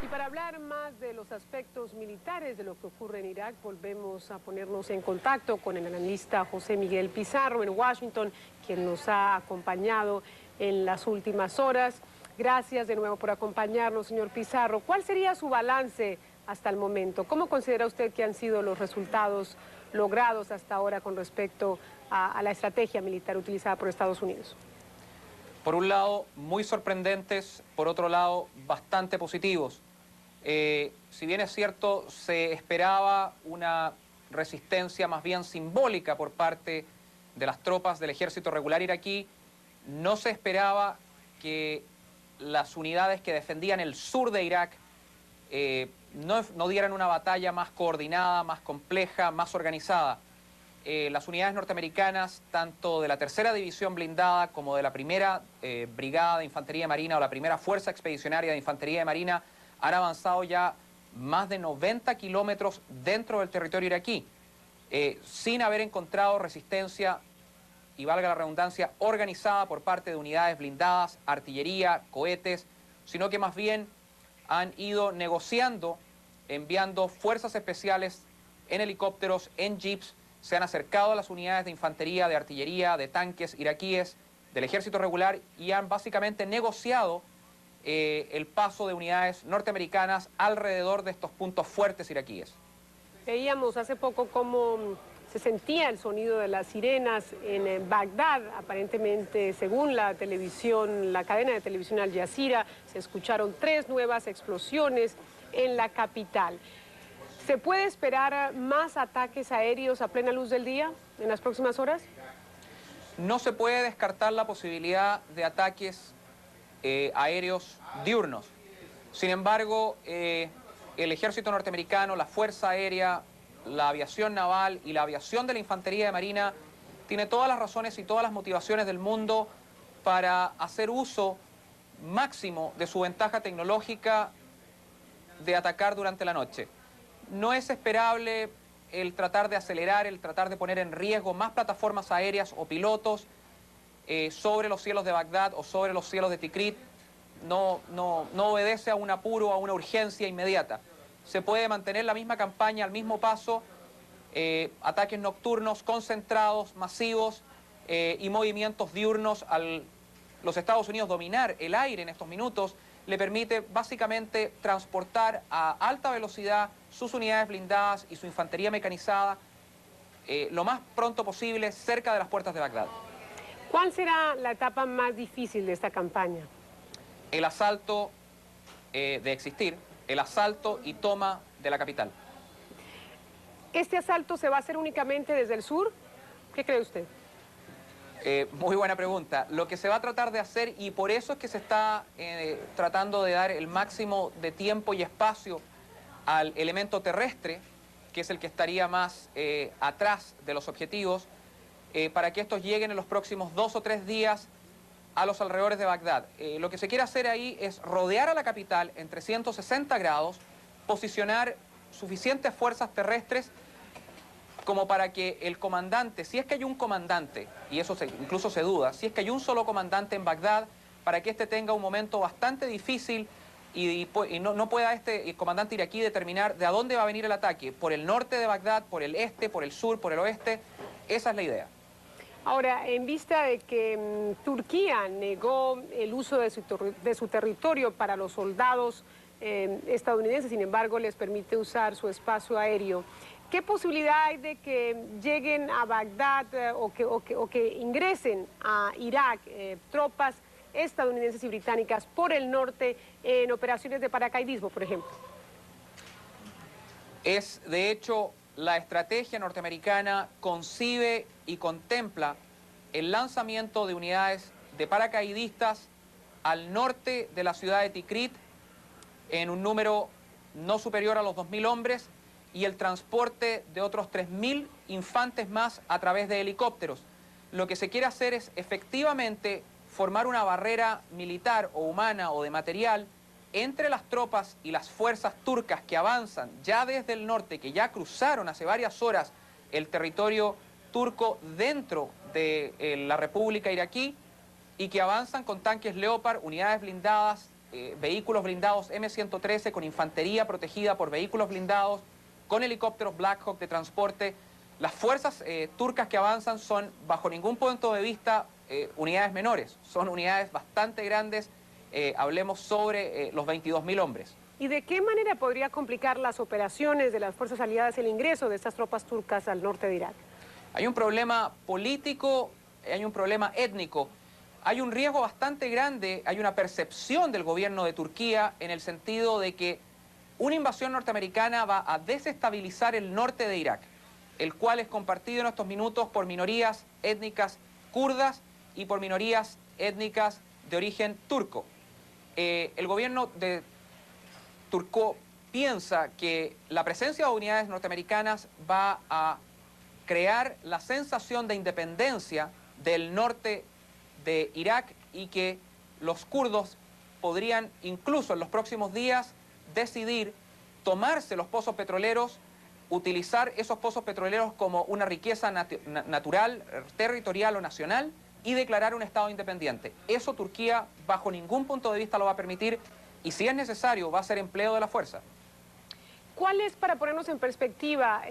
Y para hablar más de los aspectos militares de lo que ocurre en Irak, volvemos a ponernos en contacto con el analista José Miguel Pizarro en Washington, quien nos ha acompañado en las últimas horas. Gracias de nuevo por acompañarnos, señor Pizarro. ¿Cuál sería su balance hasta el momento? ¿Cómo considera usted que han sido los resultados logrados hasta ahora con respecto a la estrategia militar utilizada por Estados Unidos? Por un lado, muy sorprendentes, por otro lado, bastante positivos. Si bien es cierto, se esperaba una resistencia más bien simbólica por parte de las tropas del ejército regular iraquí, no se esperaba que las unidades que defendían el sur de Irak no dieran una batalla más coordinada, más compleja, más organizada. Las unidades norteamericanas, tanto de la tercera división blindada como de la primera brigada de infantería marina o la primera fuerza expedicionaria de infantería de marina, han avanzado ya más de 90 kilómetros dentro del territorio iraquí, sin haber encontrado resistencia, y valga la redundancia, organizada por parte de unidades blindadas, artillería, cohetes, sino que más bien han ido negociando, enviando fuerzas especiales en helicópteros, en jeeps, se han acercado a las unidades de infantería, de artillería, de tanques iraquíes, del ejército regular, y han básicamente negociado el paso de unidades norteamericanas alrededor de estos puntos fuertes iraquíes. Veíamos hace poco cómo se sentía el sonido de las sirenas en Bagdad. Aparentemente, según la televisión, la cadena de televisión Al Jazeera, se escucharon 3 nuevas explosiones en la capital. ¿Se puede esperar más ataques aéreos a plena luz del día en las próximas horas? No se puede descartar la posibilidad de ataques aéreos diurnos. Sin embargo, el ejército norteamericano, la Fuerza Aérea, la aviación naval y la aviación de la infantería de marina tiene todas las razones y todas las motivaciones del mundo para hacer uso máximo de su ventaja tecnológica de atacar durante la noche. No es esperable el tratar de acelerar, el tratar de poner en riesgo más plataformas aéreas o pilotos sobre los cielos de Bagdad o sobre los cielos de Tikrit. No obedece a un apuro, a una urgencia inmediata. Se puede mantener la misma campaña al mismo paso, ataques nocturnos, concentrados, masivos y movimientos diurnos. Los Estados Unidos dominar el aire en estos minutos le permite básicamente transportar a alta velocidad sus unidades blindadas y su infantería mecanizada lo más pronto posible cerca de las puertas de Bagdad. ¿Cuál será la etapa más difícil de esta campaña? El asalto de existir, el asalto y toma de la capital. ¿Este asalto se va a hacer únicamente desde el sur? ¿Qué cree usted? Muy buena pregunta. Lo que se va a tratar de hacer, y por eso es que se está tratando de dar el máximo de tiempo y espacio al elemento terrestre, que es el que estaría más atrás de los objetivos, para que estos lleguen en los próximos 2 o 3 días a los alrededores de Bagdad. Lo que se quiere hacer ahí es rodear a la capital en 360 grados, posicionar suficientes fuerzas terrestres como para que el comandante, si es que hay un comandante, y eso incluso se duda, si es que hay un solo comandante en Bagdad, para que éste tenga un momento bastante difícil y no pueda el comandante iraquí determinar de a dónde va a venir el ataque, por el norte de Bagdad, por el este, por el sur, por el oeste. Esa es la idea. Ahora, en vista de que Turquía negó el uso de su territorio para los soldados estadounidenses, sin embargo, les permite usar su espacio aéreo, ¿qué posibilidad hay de que lleguen a Bagdad o que ingresen a Irak tropas estadounidenses y británicas por el norte en operaciones de paracaidismo, por ejemplo? Es, de hecho, la estrategia norteamericana concibe y contempla el lanzamiento de unidades de paracaidistas al norte de la ciudad de Tikrit en un número no superior a los 2.000 hombres y el transporte de otros 3.000 infantes más a través de helicópteros. Lo que se quiere hacer es efectivamente formar una barrera militar o humana o de material entre las tropas y las fuerzas turcas que avanzan ya desde el norte, que ya cruzaron hace varias horas el territorio turco dentro de la República iraquí y que avanzan con tanques Leopard, unidades blindadas, vehículos blindados M113 con infantería protegida por vehículos blindados, con helicópteros Black Hawk de transporte. Las fuerzas turcas que avanzan son, bajo ningún punto de vista, unidades menores, son unidades bastante grandes, hablemos sobre los 22.000 hombres. ¿Y de qué manera podría complicar las operaciones de las fuerzas aliadas el ingreso de estas tropas turcas al norte de Irak? Hay un problema político, hay un problema étnico, hay un riesgo bastante grande, hay una percepción del gobierno de Turquía en el sentido de que una invasión norteamericana va a desestabilizar el norte de Irak, el cual es compartido en estos minutos por minorías étnicas kurdas y por minorías étnicas de origen turco. El gobierno de turco piensa que la presencia de unidades norteamericanas va a crear la sensación de independencia del norte de Irak y que los kurdos podrían incluso en los próximos días decidir tomarse los pozos petroleros, utilizar esos pozos petroleros como una riqueza natural, territorial o nacional y declarar un Estado independiente. Eso Turquía bajo ningún punto de vista lo va a permitir y si es necesario va a ser empleo de la fuerza. ¿Cuáles, para ponernos en perspectiva,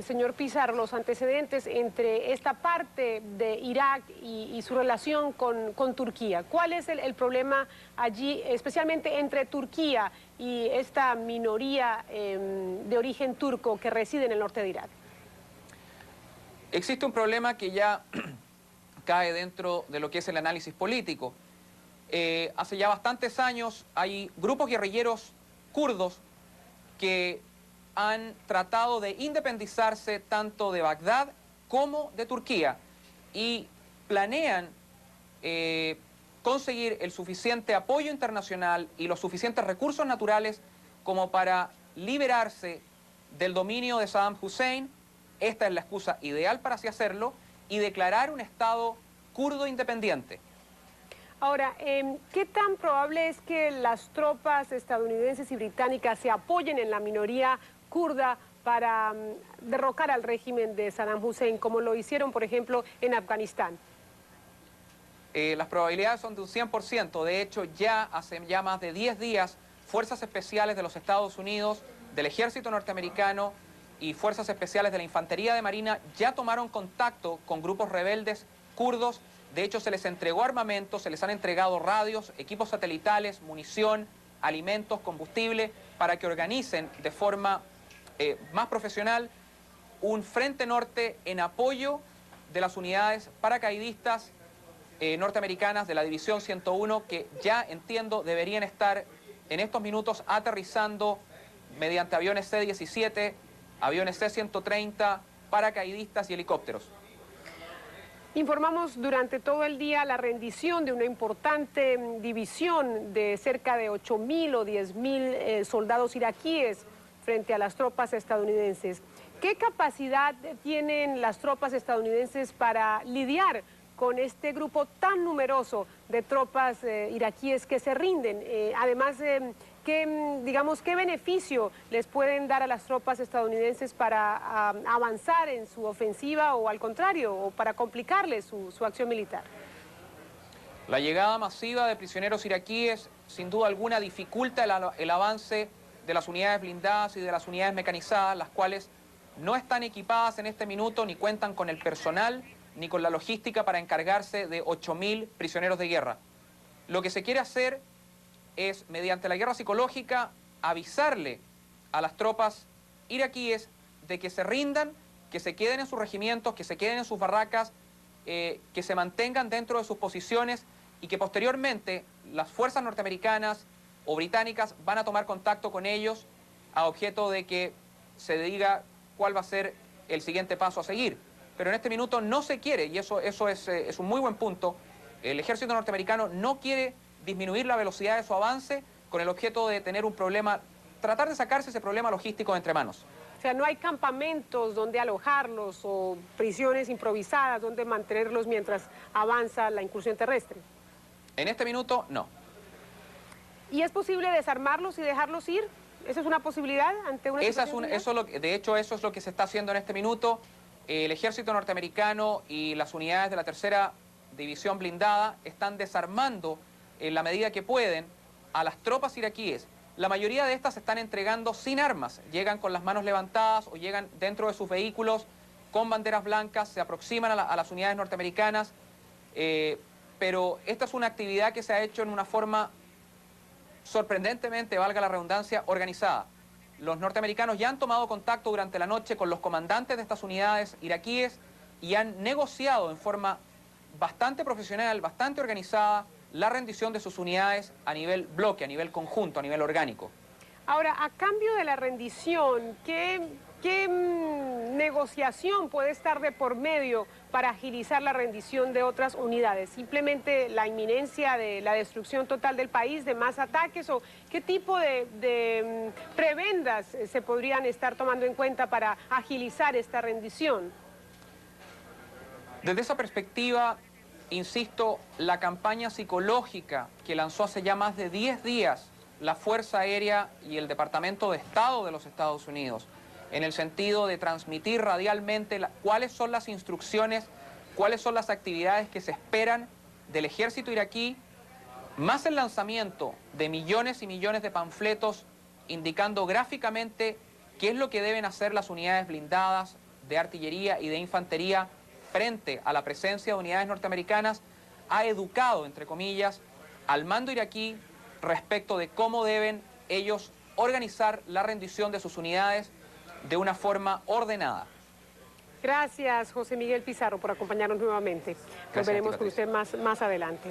señor Pizarro, los antecedentes entre esta parte de Irak y su relación con Turquía? ¿Cuál es el problema allí, especialmente entre Turquía y esta minoría de origen turco que reside en el norte de Irak? Existe un problema que ya cae dentro de lo que es el análisis político. Hace ya bastantes años hay grupos guerrilleros kurdos que han tratado de independizarse tanto de Bagdad como de Turquía y planean conseguir el suficiente apoyo internacional y los suficientes recursos naturales como para liberarse del dominio de Saddam Hussein. Esta es la excusa ideal para así hacerlo y declarar un Estado kurdo independiente. Ahora, ¿qué tan probable es que las tropas estadounidenses y británicas se apoyen en la minoría kurda para derrocar al régimen de Saddam Hussein, como lo hicieron, por ejemplo, en Afganistán? Las probabilidades son de un 100%. De hecho, ya hace ya más de 10 días, fuerzas especiales de los Estados Unidos, del ejército norteamericano y fuerzas especiales de la infantería de marina ya tomaron contacto con grupos rebeldes kurdos. De hecho, se les entregó armamento, se les han entregado radios, equipos satelitales, munición, alimentos, combustible, para que organicen de forma más profesional un frente norte en apoyo de las unidades paracaidistas norteamericanas de la División 101, que ya entiendo deberían estar en estos minutos aterrizando mediante aviones C-17, aviones C-130, paracaidistas y helicópteros. Informamos durante todo el día la rendición de una importante división de cerca de 8.000 o 10.000 soldados iraquíes frente a las tropas estadounidenses. ¿Qué capacidad tienen las tropas estadounidenses para lidiar con este grupo tan numeroso de tropas iraquíes que se rinden? Además, ¿qué beneficio les pueden dar a las tropas estadounidenses para avanzar en su ofensiva o al contrario, o para complicarles su acción militar? La llegada masiva de prisioneros iraquíes sin duda alguna dificulta el avance de las unidades blindadas y de las unidades mecanizadas, las cuales no están equipadas en este minuto ni cuentan con el personal ni con la logística para encargarse de 8.000 prisioneros de guerra. Lo que se quiere hacer es, mediante la guerra psicológica, avisarle a las tropas iraquíes de que se rindan, que se queden en sus regimientos, que se queden en sus barracas, que se mantengan dentro de sus posiciones y que posteriormente las fuerzas norteamericanas o británicas van a tomar contacto con ellos a objeto de que se diga cuál va a ser el siguiente paso a seguir. Pero en este minuto no se quiere, y eso es un muy buen punto. El ejército norteamericano no quiere disminuir la velocidad de su avance con el objeto de tener un problema, tratar de sacarse ese problema logístico de entre manos. O sea, no hay campamentos donde alojarlos o prisiones improvisadas donde mantenerlos mientras avanza la incursión terrestre. En este minuto, no. ¿Y es posible desarmarlos y dejarlos ir? ¿Esa es una posibilidad ante una situación similar? De hecho, eso es lo que se está haciendo en este minuto. El ejército norteamericano y las unidades de la tercera división blindada están desarmando en la medida que pueden a las tropas iraquíes, la mayoría de estas se están entregando sin armas, llegan con las manos levantadas o llegan dentro de sus vehículos con banderas blancas, se aproximan a las unidades norteamericanas, pero esta es una actividad que se ha hecho en una forma sorprendentemente, valga la redundancia, organizada. Los norteamericanos ya han tomado contacto durante la noche con los comandantes de estas unidades iraquíes y han negociado en forma bastante profesional, bastante organizada, la rendición de sus unidades a nivel bloque, a nivel conjunto, a nivel orgánico. Ahora, a cambio de la rendición, ¿qué negociación puede estar de por medio para agilizar la rendición de otras unidades? ¿Simplemente la inminencia de la destrucción total del país, de más ataques? ¿O qué tipo de prebendas se podrían estar tomando en cuenta para agilizar esta rendición? Desde esa perspectiva, insisto, la campaña psicológica que lanzó hace ya más de 10 días la Fuerza Aérea y el Departamento de Estado de los Estados Unidos, en el sentido de transmitir radialmente cuáles son las instrucciones, cuáles son las actividades que se esperan del ejército iraquí, más el lanzamiento de millones y millones de panfletos indicando gráficamente qué es lo que deben hacer las unidades blindadas de artillería y de infantería frente a la presencia de unidades norteamericanas, ha educado, entre comillas, al mando iraquí respecto de cómo deben ellos organizar la rendición de sus unidades de una forma ordenada. Gracias, José Miguel Pizarro, por acompañarnos nuevamente. Volveremos con usted más adelante.